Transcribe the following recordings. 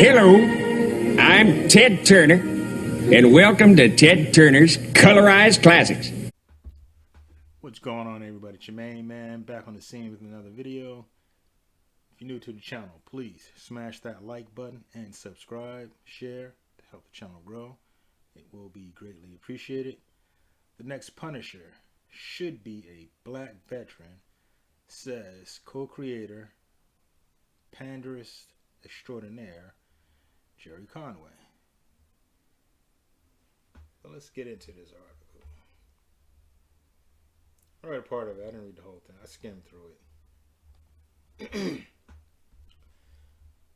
Hello, I'm Ted Turner, and welcome to Ted Turner's Colorized Classics. What's going on, everybody? It's your main man back on the scene with another video. If you're new to the channel, please smash that like button and subscribe, share to help the channel grow. It will be greatly appreciated. The next Punisher should be a black veteran, says co-creator, panderist extraordinaire, Jerry Conway. So let's get into this article. I read a part of it. I didn't read the whole thing. I skimmed through it.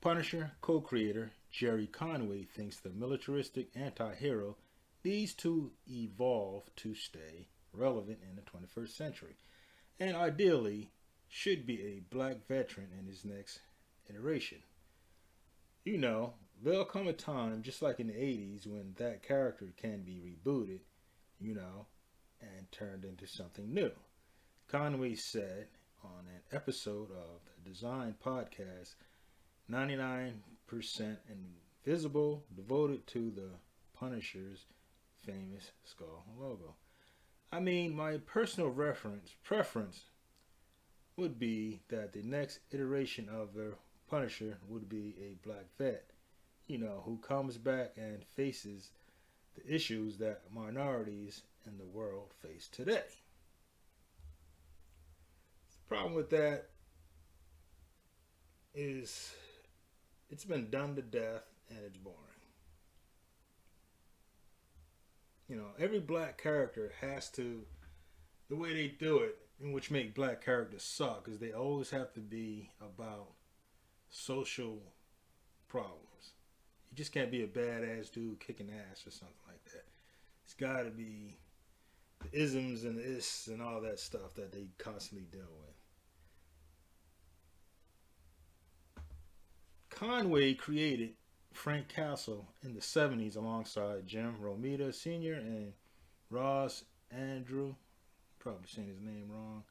Punisher co-creator Jerry Conway thinks the militaristic anti-hero needs to evolve to stay relevant in the 21st century, and ideally should be a black veteran in his next iteration. You know, there'll come a time, just like in the 80s, when that character can be rebooted, and turned into something new. Conway said on an episode of the Design podcast, 99% Invisible, devoted to the Punisher's famous skull logo. I mean, my personal preference would be that the next iteration of the Punisher would be a black vet, who comes back and faces the issues that minorities in the world face today. The problem with that is it's been done to death and it's boring. Every black character has to, the way they do it, in which make black characters suck, is they always have to be about social problems. You just can't be a badass dude kicking ass or something like that. It's got to be the isms and the ists and all that stuff that they constantly deal with. Conway created Frank Castle in the 70s alongside Jim Romita Sr. and Ross Andrew, probably saying his name wrong,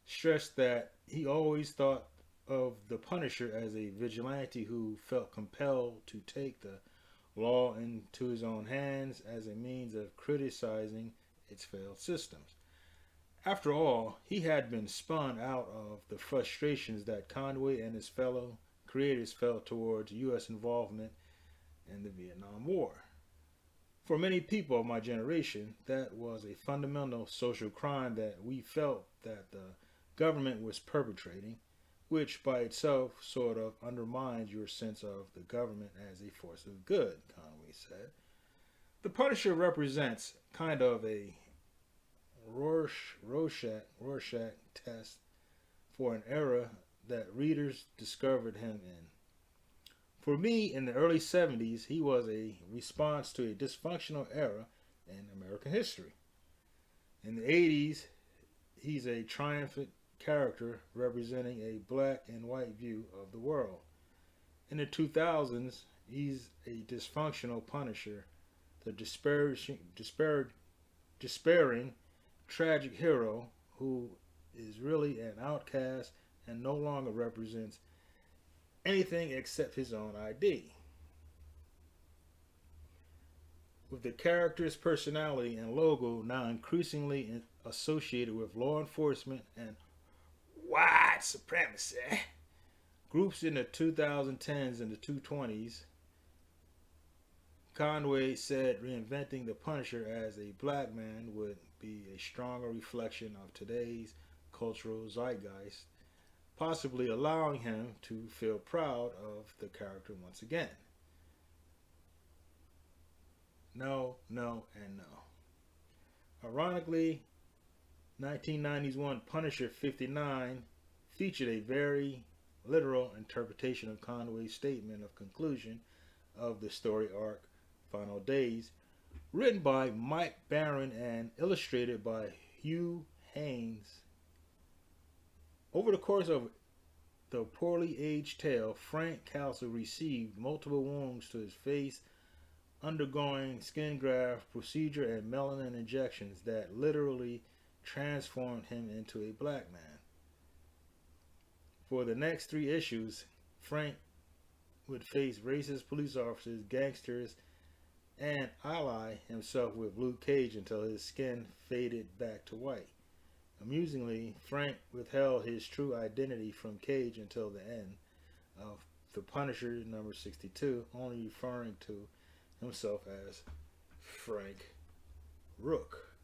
stressed that he always thought of the Punisher as a vigilante who felt compelled to take the law into his own hands as a means of criticizing its failed systems. After all, he had been spun out of the frustrations that Conway and his fellow creators felt towards U.S. involvement in the Vietnam War. For many people of my generation, that was a fundamental social crime that we felt that the government was perpetrating, which by itself sort of undermines your sense of the government as a force of good, Conway said. The Punisher represents kind of a Rorschach test for an era that readers discovered him in. For me, in the early 70s, he was a response to a dysfunctional era in American history. In the 80s, he's a triumphant character representing a black and white view of the world. In the 2000s, he's a dysfunctional Punisher, the despairing, tragic hero who is really an outcast and no longer represents anything except his own ID. With the character's personality and logo now increasingly associated with law enforcement and white supremacy groups in the 2010s and the 2020s, Conway said reinventing the Punisher as a black man would be a stronger reflection of today's cultural zeitgeist, possibly allowing him to feel proud of the character once again. No, no, and no. Ironically, 1991 Punisher 59 featured a very literal interpretation of Conway's statement of conclusion of the story arc Final Days, written by Mike Barron and illustrated by Hugh Haynes. Over the course of the poorly aged tale, Frank Castle received multiple wounds to his face, undergoing skin graft procedure and melanin injections that literally transformed him into a black man. For the next 3 issues, Frank would face racist police officers, gangsters, and ally himself with Luke Cage until his skin faded back to white. Amusingly, Frank withheld his true identity from Cage until the end of The Punisher number 62, only referring to himself as Frank Rook.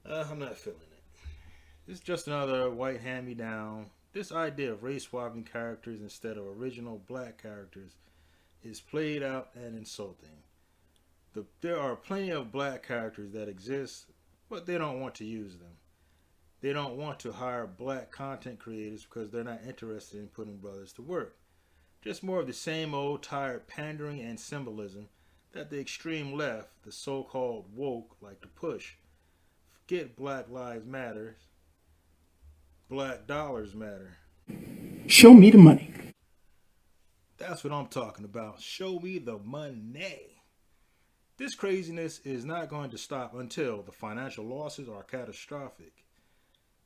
I'm not feeling it. It's just another white hand-me-down. This idea of race-swapping characters instead of original black characters is played out and insulting. There are plenty of black characters that exist, but they don't want to use them. They don't want to hire black content creators because they're not interested in putting brothers to work. Just more of the same old tired pandering and symbolism that the extreme left, the so-called woke, like to push. Forget Black Lives Matter. Black dollars matter. Show me the money. That's what I'm talking about. Show me the money. This craziness is not going to stop until the financial losses are catastrophic.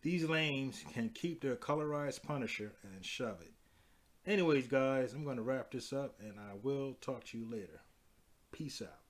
These lames can keep their colorized Punisher and shove it. Anyways, guys, I'm going to wrap this up and I will talk to you later. Peace out.